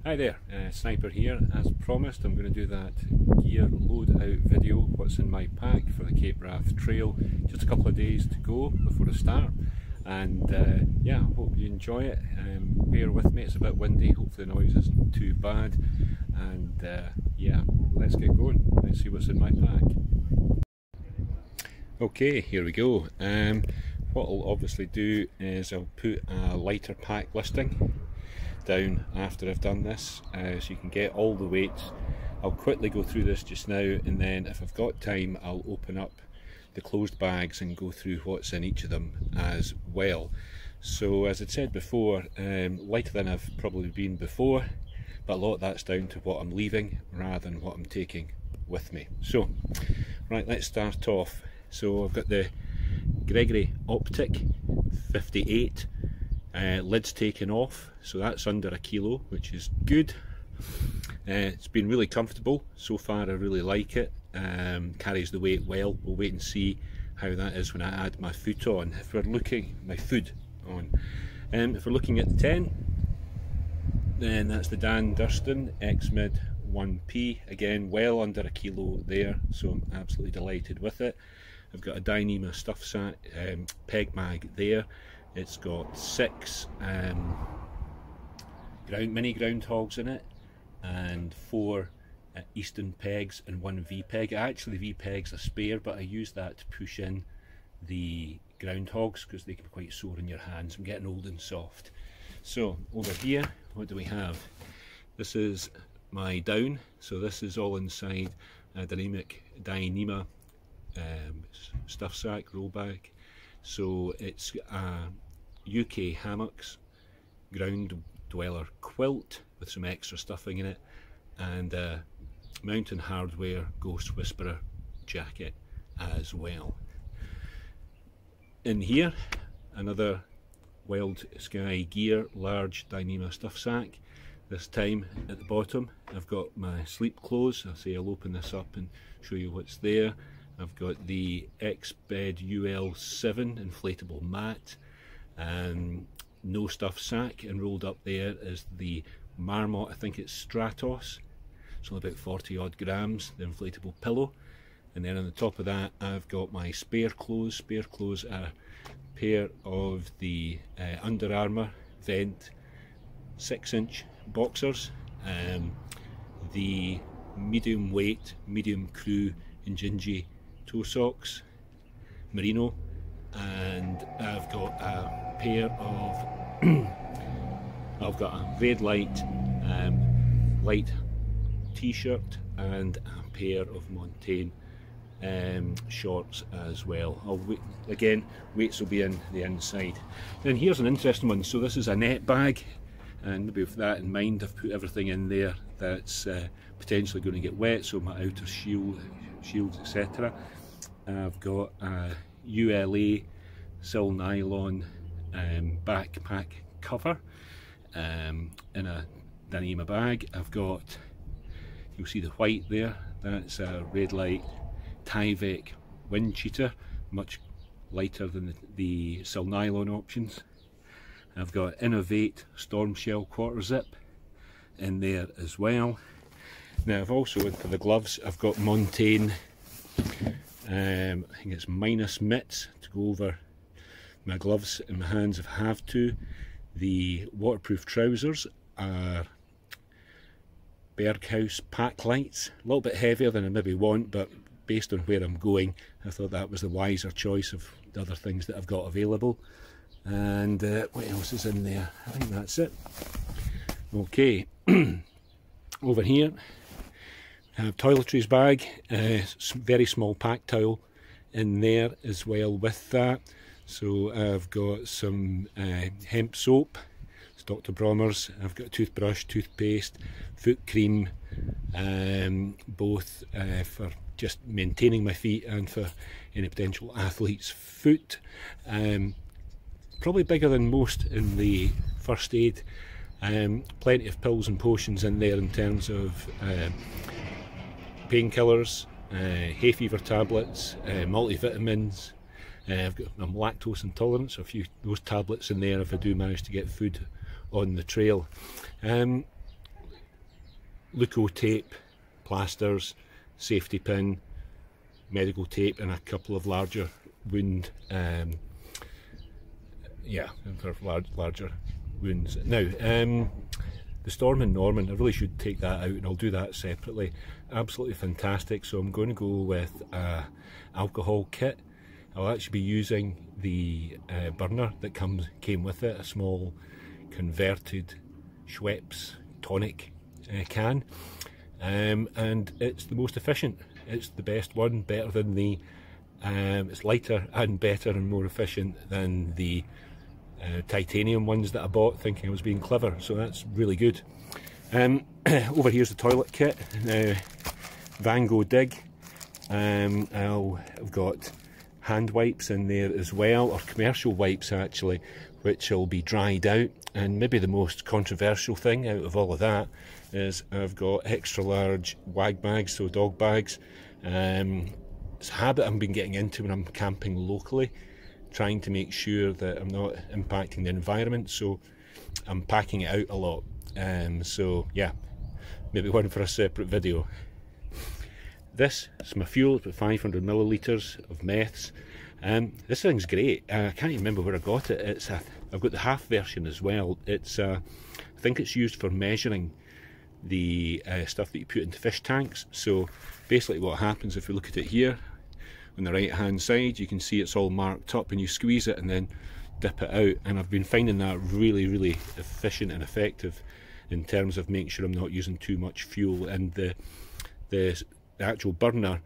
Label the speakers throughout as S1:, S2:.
S1: Hi there, Sniper here. As promised, I'm going to do that gear load out video, what's in my pack for the Cape Wrath Trail. Just a couple of days to go before I start, and yeah, hope you enjoy it. Bear with me, it's a bit windy, hopefully the noise isn't too bad, and yeah, let's get going. Let's see what's in my pack. Okay, here we go. What I'll obviously do is I'll put a lighter pack listing down after I've done this, so you can get all the weights. I'll quickly go through this just now, and then if I've got time I'll open up the closed bags and go through what's in each of them as well. So as I said before, lighter than I've probably been before, but a lot of that's down to what I'm leaving rather than what I'm taking with me. So right, let's start off. So I've got the Gregory Optic 58, lids taken off, so that's under a kilo, which is good. It's been really comfortable so far, I really like it. Carries the weight well. We'll wait and see how that is when I add my foot on. If we're looking, my food on, if we're looking at the 10, then that's the Dan Durston X-Mid 1P, again well under a kilo there, so I'm absolutely delighted with it. I've got a Dyneema stuff sack, peg mag there. It's got 6 mini groundhogs in it, and 4 Easton pegs and 1 V-peg. Actually, V-peg's a spare, but I use that to push in the groundhogs because they can be quite sore in your hands. I'm getting old and soft. So over here, what do we have? This is my down. So this is all inside a Dyneema stuff sack roll bag. So it's UK hammocks, ground dweller quilt with some extra stuffing in it, and Mountain Hardware Ghost Whisperer jacket as well. In here, another Wild Sky Gear large Dyneema stuff sack. This time at the bottom I've got my sleep clothes. I'll open this up and show you what's there. I've got the X-Bed UL7 inflatable mat, no stuff sack, and rolled up there is the Marmot, I think it's Stratos, so about 40 odd grams, the inflatable pillow. And then on the top of that I've got my spare clothes. Spare clothes are a pair of the Under Armour Vent 6-inch boxers, the medium weight, medium crew Injinji toe socks, merino, and I've got a pair of I've got a red light t-shirt and a pair of Montane shorts as well. Again, weights will be in the inside. Then here's an interesting one. So this is a net bag, and maybe with that in mind I've put everything in there that's potentially going to get wet, so my outer shields, etc. I've got a ULA sil nylon backpack cover in a Dyneema bag. I've got, you'll see the white there, that's a red light Tyvek wind cheater, much lighter than the sil nylon options. I've got Innovate Storm Shell quarter zip in there as well. Now I've also, for the gloves, I've got Montane, I think it's minus mitts to go over my gloves in my hands if I have to. The waterproof trousers are Berghaus pack lights, a little bit heavier than I maybe want, but based on where I'm going I thought that was the wiser choice of the other things that I've got available. And what else is in there? I think that's it. Okay, over here I have Toiletries Bag, very small pack towel in there as well with that. So I've got some hemp soap, it's Dr. Brommer's. I've got a toothbrush, toothpaste, foot cream, both for just maintaining my feet and for any potential athlete's foot. Probably bigger than most in the first aid. Plenty of pills and potions in there in terms of painkillers, hay fever tablets, multivitamins. I'm lactose intolerant, so a few of those tablets in there if I do manage to get food on the trail. Leuco tape, plasters, safety pin, medical tape, and a couple of larger wound, yeah, for larger wounds. Now, the Storm in Norman, I really should take that out, and I'll do that separately. Absolutely fantastic. So I'm going to go with a alcohol kit. I'll actually be using the burner that came with it, a small converted Schweppes tonic can, and it's the most efficient. It's the best one, better than the it's lighter and better and more efficient than the titanium ones that I bought thinking I was being clever, so that's really good. Over here's the toilet kit. Now, Van Gogh Dig. I've got hand wipes in there as well, or commercial wipes actually, which will be dried out. And maybe the most controversial thing out of all of that is I've got extra large wag bags, so dog bags. It's a habit I've been getting into when I'm camping locally, trying to make sure that I'm not impacting the environment, so I'm packing it out a lot. So yeah, maybe one for a separate video. This is my fuel. It's about 500 millilitres of meths. This thing's great. I can't even remember where I got it. I've got the half version as well. It's I think it's used for measuring the stuff that you put into fish tanks. So basically what happens, if we look at it here on the right hand side, you can see it's all marked up, and you squeeze it and then dip it out, and I've been finding that really efficient and effective in terms of making sure I'm not using too much fuel. And the actual burner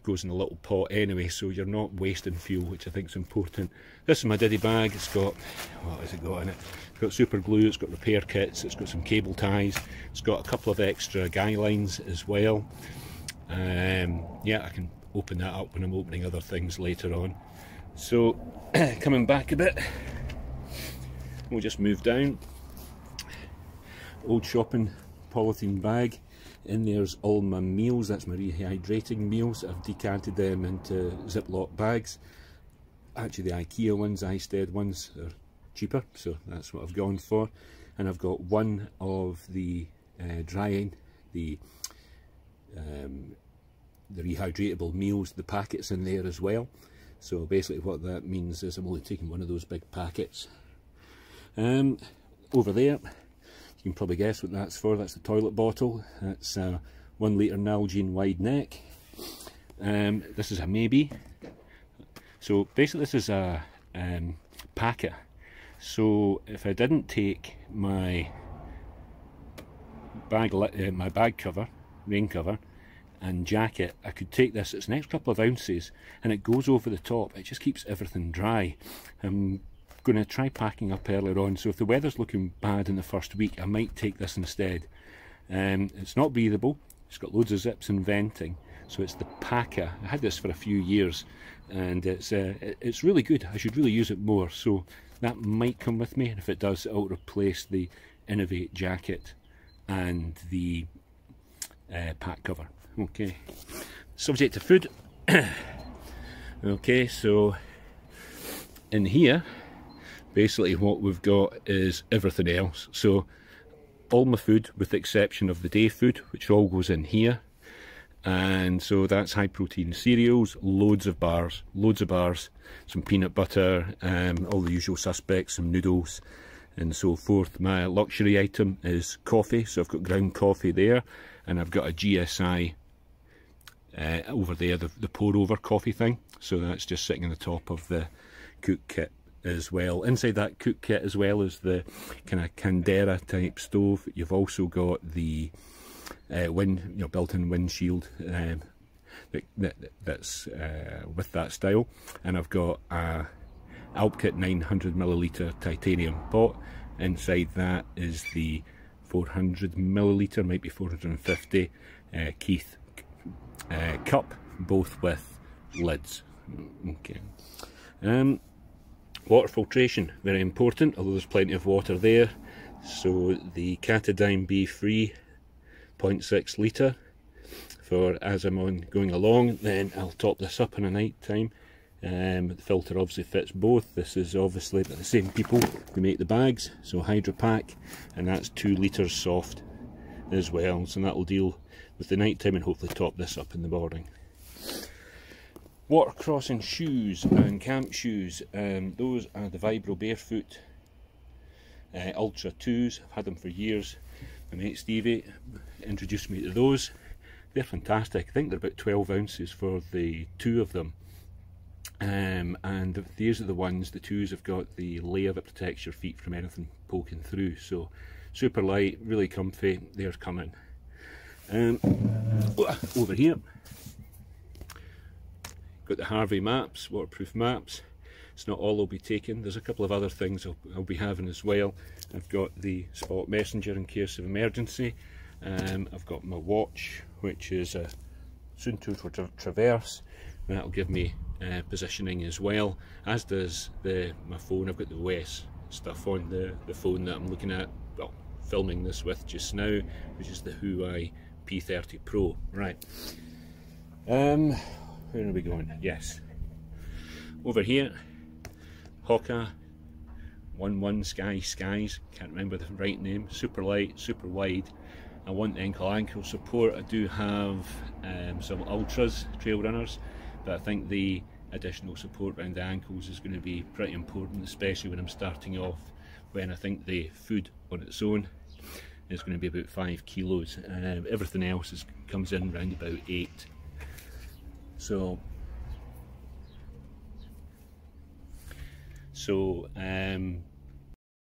S1: goes in a little pot anyway, so you're not wasting fuel, which I think is important. This is my Diddy bag. It's got, what has it got in it? It's got super glue, it's got repair kits, it's got some cable ties, it's got a couple of extra guy lines as well. Yeah, I can open that up when I'm opening other things later on. So coming back a bit, we'll just move down. Old shopping polythene bag. In there's all my meals. That's my rehydrating meals. I've decanted them into Ziploc bags. Actually, the IKEA ones, Isted ones, are cheaper, so that's what I've gone for. And I've got one of the drying, the rehydratable meals, the packets in there as well. So basically what that means is I'm only taking one of those big packets. Over there, you can probably guess what that's for. That's the toilet bottle. That's a 1 litre Nalgene wide neck. This is a maybe. So basically this is a packet. So if I didn't take my bag cover, rain cover, and jacket, I could take this. It's an extra couple of ounces, and it goes over the top. It just keeps everything dry. I'm going to try packing up earlier on, so if the weather's looking bad in the first week, I might take this instead. It's not breathable, it's got loads of zips and venting, so it's the Paca. I had this for a few years, and it's really good. I should really use it more, so that might come with me, and if it does, it'll replace the Innovate jacket and the pack cover. Okay, subject to food. Okay, so in here, basically what we've got is everything else. So all my food, with the exception of the day food, which all goes in here. And so that's high protein cereals, loads of bars, some peanut butter, all the usual suspects, some noodles and so forth. My luxury item is coffee, so I've got ground coffee there, and I've got a GSI over there, the pour over coffee thing. So that's just sitting on the top of the cook kit as well. Inside that cook kit, as well as the kind of Candera type stove, you've also got the built-in windshield that's with that style, and I've got a Optic 900 milliliter titanium pot. Inside that is the 400 milliliter, might be 450 Keith cup, both with lids. Okay. Water filtration, very important, although there's plenty of water there. So the Catadine B Free 0.6 litre for as I'm going along. Then I'll top this up in a night time. The filter obviously fits both. This is obviously by the same people who make the bags, so Hydra Pack, and that's 2 litres soft as well, so that'll deal with the night time and hopefully top this up in the morning. Water crossing shoes and camp shoes, those are the Vibro Barefoot Ultra 2s. I've had them for years. My mate Stevie introduced me to those. They're fantastic. I think they're about 12 ounces for the 2 of them. And these are the ones, the 2s have got the layer that protects your feet from anything poking through. So super light, really comfy. They're coming. Over here, got the Harvey maps, waterproof maps. It's not all I'll be taking. There's a couple of other things I'll be having as well. I've got the Spot Messenger in case of emergency. I've got my watch, which is a Suunto Traverse. That'll give me positioning as well, as does my phone. I've got the OS stuff on the phone that I'm looking at, well, filming this with just now, which is the Huawei P30 Pro. Right, where are we going? Yes, over here, Hoka 11 Skies, can't remember the right name, super light, super wide. I want ankle support. I do have some Ultras, trail runners, but I think the additional support around the ankles is going to be pretty important, especially when I'm starting off, when I think the food on its own is going to be about 5 kilos. Everything else comes in around about 8. So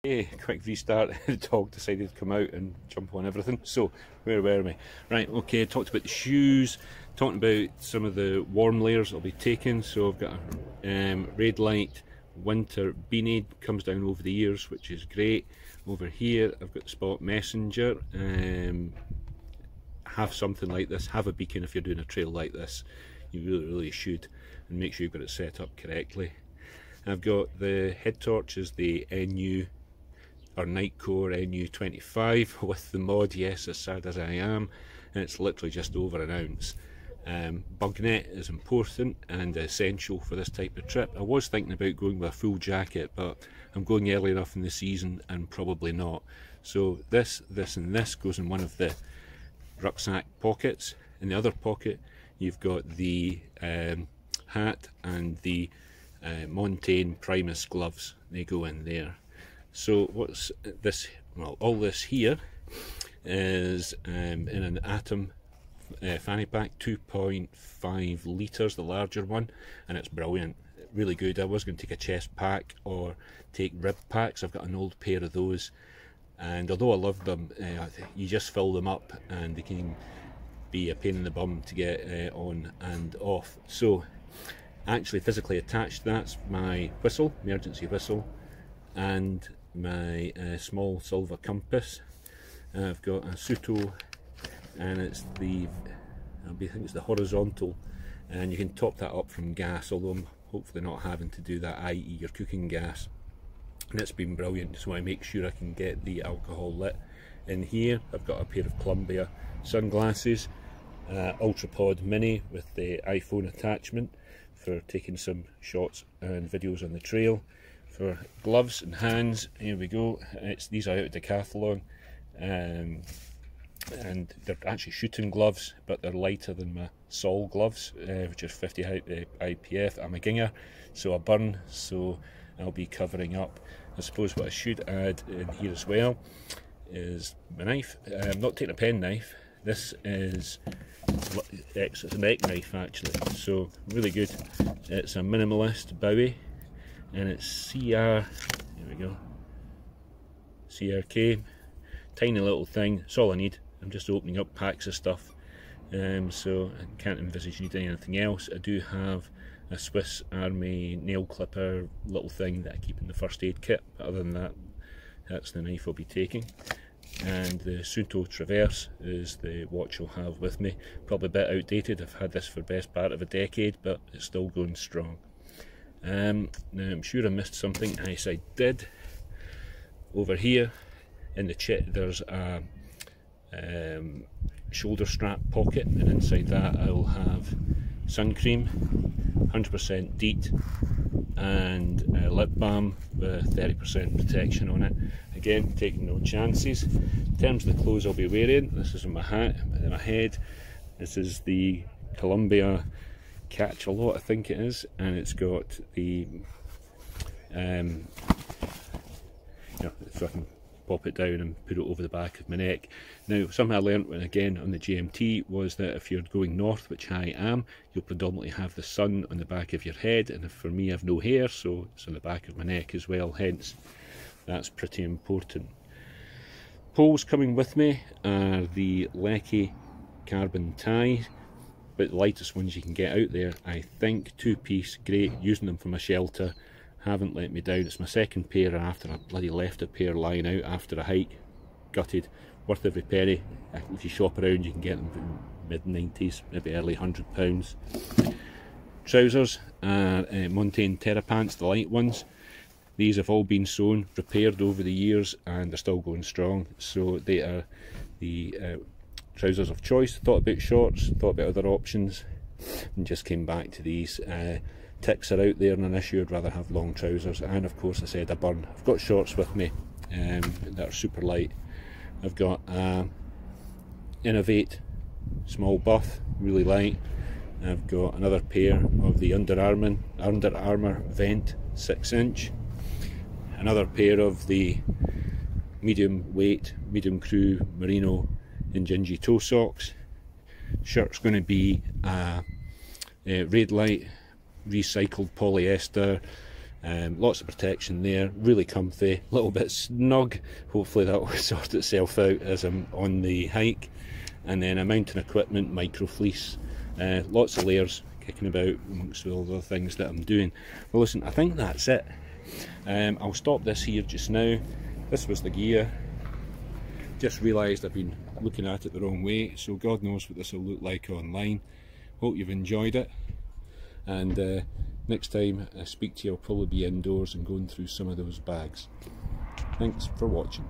S1: yeah, quick restart. The dog decided to come out and jump on everything. So where were we? Right, okay, talked about the shoes, talking about some of the warm layers I'll be taking. So I've got a red light winter beanie, comes down over the ears, which is great. Over here I've got the Spot Messenger. Have something like this, have a beacon if you're doing a trail like this. You really should, and make sure you've got it set up correctly. I've got the head torches, the NU or Nightcore NU25 with the mod. Yes, as sad as I am, and it's literally just over an ounce. Bug net is important and essential for this type of trip. I was thinking about going with a full jacket, but I'm going early enough in the season and probably not. So this and this goes in one of the rucksack pockets. In the other pocket you've got the hat and the Montane Primus gloves. They go in there. So what's this? Well, all this here is in an Atom fanny pack, 2.5 litres, the larger one, and it's brilliant, really good. I was going to take a chest pack or take rib packs. I've got an old pair of those, and although I love them, you just fill them up and they can be a pain in the bum to get on and off. So actually physically attached, that's my whistle, emergency whistle, and my small silver compass. I've got a Suunto, and it's the, I think it's the horizontal, and you can top that up from gas, although I'm hopefully not having to do that, i.e. your cooking gas. And it's been brilliant, so I make sure I can get the alcohol lit in here. I've got a pair of Columbia sunglasses, Ultrapod Mini with the iPhone attachment for taking some shots and videos on the trail. For gloves and hands, here we go. These are out of Decathlon, and they're actually shooting gloves, but they're lighter than my Sol gloves, which are 50 IPF. I'm a ginger, so I burn, so I'll be covering up. I suppose what I should add in here as well is my knife. I'm not taking a pen knife. This is it's an egg knife actually, so really good. It's a minimalist Bowie, and it's CR, here we go, CRK, tiny little thing. It's all I need. I'm just opening up packs of stuff, so I can't envisage needing anything else. I do have a Swiss Army nail clipper little thing that I keep in the first aid kit, but other than that, that's the knife I'll be taking. And the Suunto Traverse is the watch I'll have with me. Probably a bit outdated, I've had this for the best part of a decade, but it's still going strong. Now I'm sure I missed something. Yes, I did. Over here in the chit there's a shoulder strap pocket, and inside that I will have sun cream, 100% DEET, and lip balm with 30% protection on it. Again, taking no chances. In terms of the clothes I'll be wearing, this is my hat and my head. This is the Columbia catch-a-lot, I think it is, and it's got the so I can pop it down and put it over the back of my neck. Now, something I learnt when again on the GMT was that if you're going north, which I am, you'll predominantly have the sun on the back of your head, and for me I've no hair, so it's on the back of my neck as well, hence that's pretty important. Poles coming with me are the Lecky carbon ties, but the lightest ones you can get out there, I think. 2-piece, great, using them for my shelter, haven't let me down. It's my second pair after I bloody left a pair lying out after a hike, gutted, worth every penny. If you shop around you can get them for mid-90s, maybe early £100. Trousers are Montane Terra Pants, the light ones. These have all been sewn, repaired over the years, and they're still going strong, so they are the trousers of choice. Thought about shorts, thought about other options, and just came back to these. Ticks are out there and an issue, I'd rather have long trousers, and of course I said a burn. I've got shorts with me that are super light. I've got Innovate small buff, really light. I've got another pair of the Under Armour Vent 6-inch, another pair of the medium weight, medium crew merino Injinji toe socks. Shirt's going to be red light recycled polyester, lots of protection there, really comfy, a little bit snug. Hopefully that will sort itself out as I'm on the hike. And then a mountain equipment micro fleece, lots of layers kicking about amongst all the other things that I'm doing. Well listen, I think that's it. I'll stop this here just now. This was the gear. Just realised I've been looking at it the wrong way, so God knows what this will look like online. Hope you've enjoyed it, and next time I speak to you I'll probably be indoors and going through some of those bags. Thanks for watching.